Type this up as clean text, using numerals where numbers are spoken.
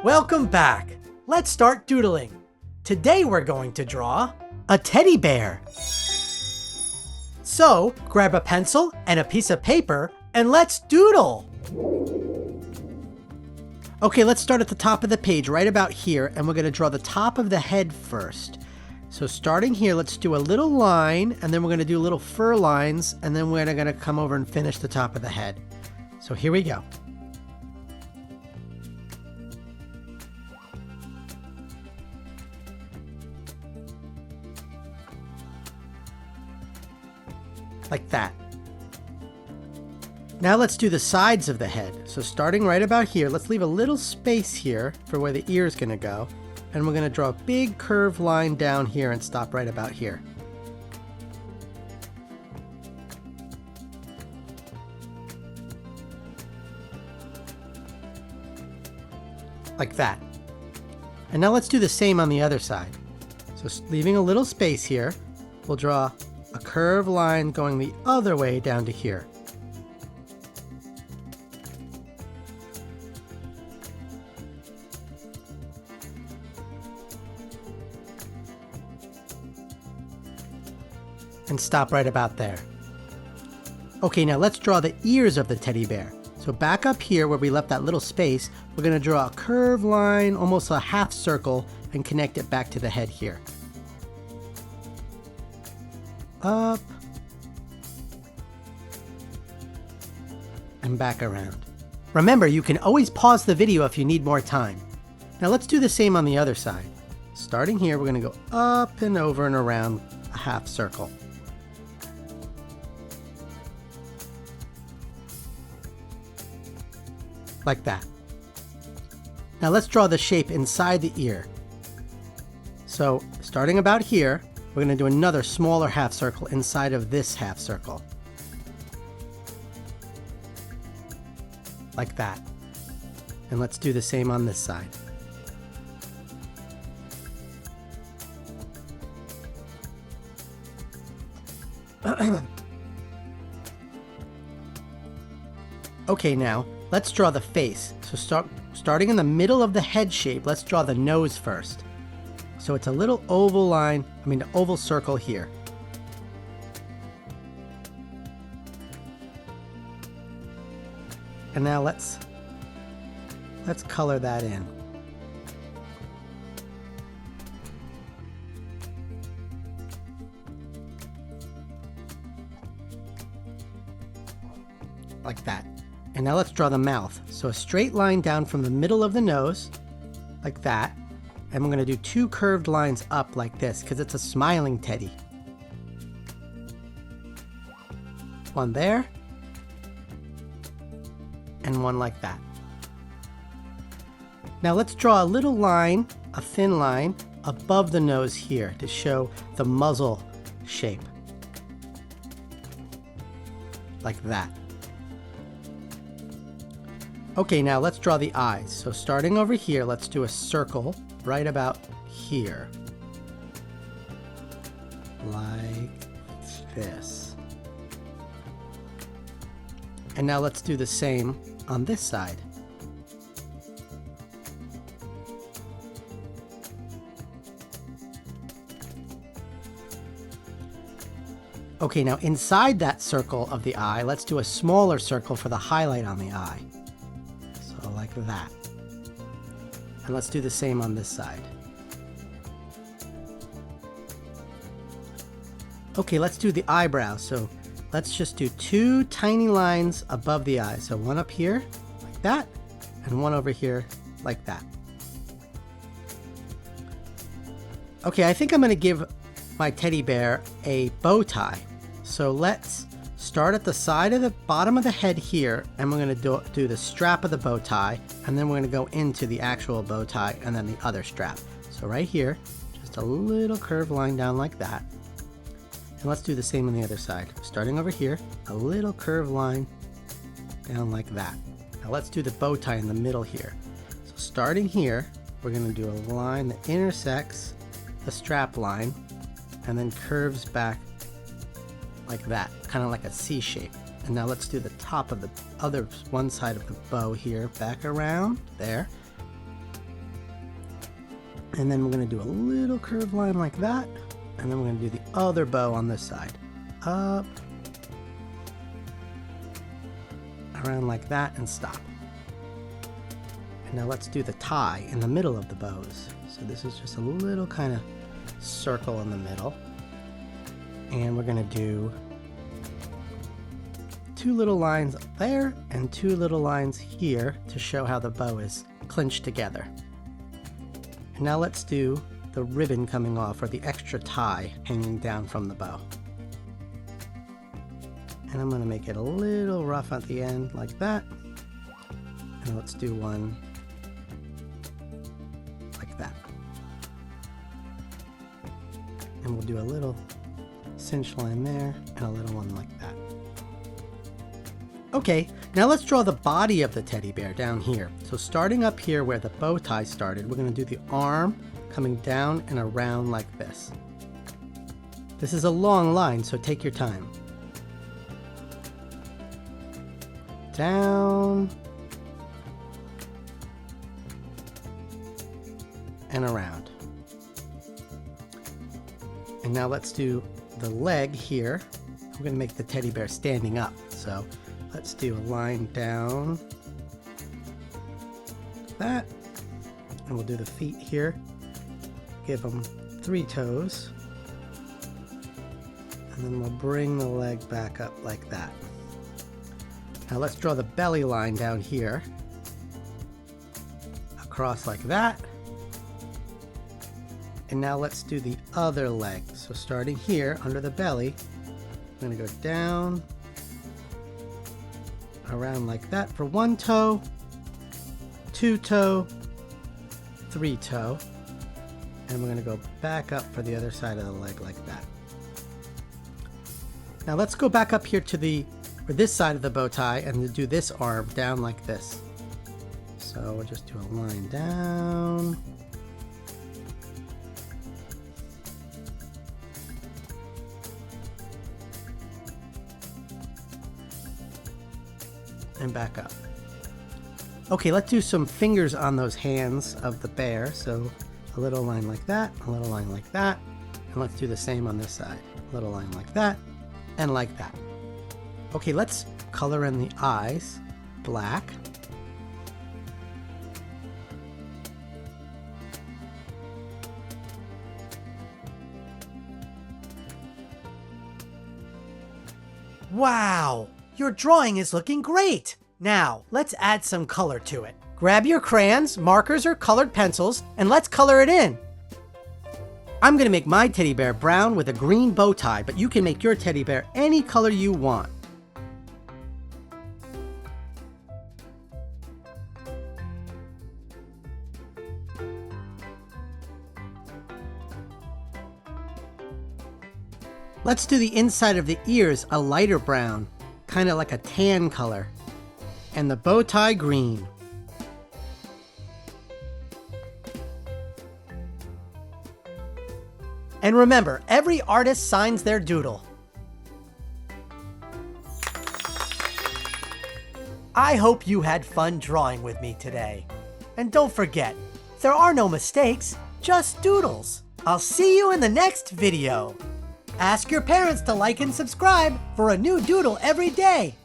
Welcome back. Let's start doodling. Today we're going to draw a teddy bear. So grab a pencil and a piece of paper and let's doodle. Okay, let's start at the top of the page right about here, and we're going to draw the top of the head first. So starting here, let's do a little line, and then we're going to do little fur lines, and then we're going to come over and finish the top of the head. So here we go. Like that. Now let's do the sides of the head. So starting right about here, let's leave a little space here for where the ear is going to go. And we're going to draw a big curved line down here and stop right about here. Like that. And now let's do the same on the other side. So leaving a little space here, we'll draw a curved line going the other way down to here. And stop right about there. Okay, now let's draw the ears of the teddy bear. So back up here where we left that little space, we're going to draw a curved line, almost a half circle, and connect it back to the head here. Up. And back around. Remember, you can always pause the video if you need more time. Now let's do the same on the other side. Starting here, we're going to go up and over and around a half circle. Like that. Now let's draw the shape inside the ear. So starting about here, we're going to do another smaller half circle inside of this half circle. Like that. And let's do the same on this side. Okay, now let's draw the face. So starting in the middle of the head shape, let's draw the nose first. So it's a little oval line, oval circle here. And now let's color that in. Like that. And now let's draw the mouth. So a straight line down from the middle of the nose, like that. And we're going to do two curved lines up like this because it's a smiling teddy. One there. And one like that. Now let's draw a little line, a thin line, above the nose here to show the muzzle shape. Like that. Okay, now let's draw the eyes. So starting over here, let's do a circle right about here. Like this. And now let's do the same on this side. Okay, now inside that circle of the eye, let's do a smaller circle for the highlight on the eye. So like that. And let's do the same on this side. Okay, let's do the eyebrows. So let's just do two tiny lines above the eye. So one up here, like that, and one over here, like that. Okay, I think I'm going to give my teddy bear a bow tie. So let's start at the side of the bottom of the head here, and we're going to do the strap of the bow tie, and then we're going to go into the actual bow tie and then the other strap. So right here, just a little curved line down like that. And let's do the same on the other side. Starting over here, a little curved line down like that. Now let's do the bow tie in the middle here. So starting here, we're going to do a line that intersects the strap line and then curves back like that, kind of like a C shape. And now let's do the top of the other one side of the bow here, back around there. And then we're going to do a little curved line like that. And then we're going to do the other bow on this side. Up, around like that, and stop. And now let's do the tie in the middle of the bows. So this is just a little kind of circle in the middle. And we're going to do 2 little lines up there and 2 little lines here to show how the bow is clinched together. And now let's do the ribbon coming off, or the extra tie hanging down from the bow. And I'm going to make it a little rough at the end like that. And let's do one like that. And we'll do a little cinch line there and a little one like that. Okay, now let's draw the body of the teddy bear down here. So starting up here where the bow tie started, we're going to do the arm coming down and around like this. This is a long line, so take your time. Down and around. And now let's do the leg here. We're going to make the teddy bear standing up. So let's do a line down like that. And we'll do the feet here. Give them 3 toes. And then we'll bring the leg back up like that. Now let's draw the belly line down here. Across like that. And now let's do the other leg. So starting here under the belly, I'm going to go down, around like that for 1 toe, 2 toe, 3 toe. And we're going to go back up for the other side of the leg like that. Now let's go back up here to this side of the bow tie and do this arm down like this. So we'll just do a line down. And back up. Okay, let's do some fingers on those hands of the bear. So a little line like that, a little line like that, and let's do the same on this side. A little line like that, and like that. Okay, let's color in the eyes, black. Wow, your drawing is looking great! Now, let's add some color to it. Grab your crayons, markers, or colored pencils, and let's color it in. I'm gonna make my teddy bear brown with a green bow tie, but you can make your teddy bear any color you want. Let's do the inside of the ears a lighter brown, kind of like a tan color, and the bow tie green. And remember, every artist signs their doodle. I hope you had fun drawing with me today. And don't forget, there are no mistakes, just doodles. I'll see you in the next video. Ask your parents to like and subscribe for a new doodle every day.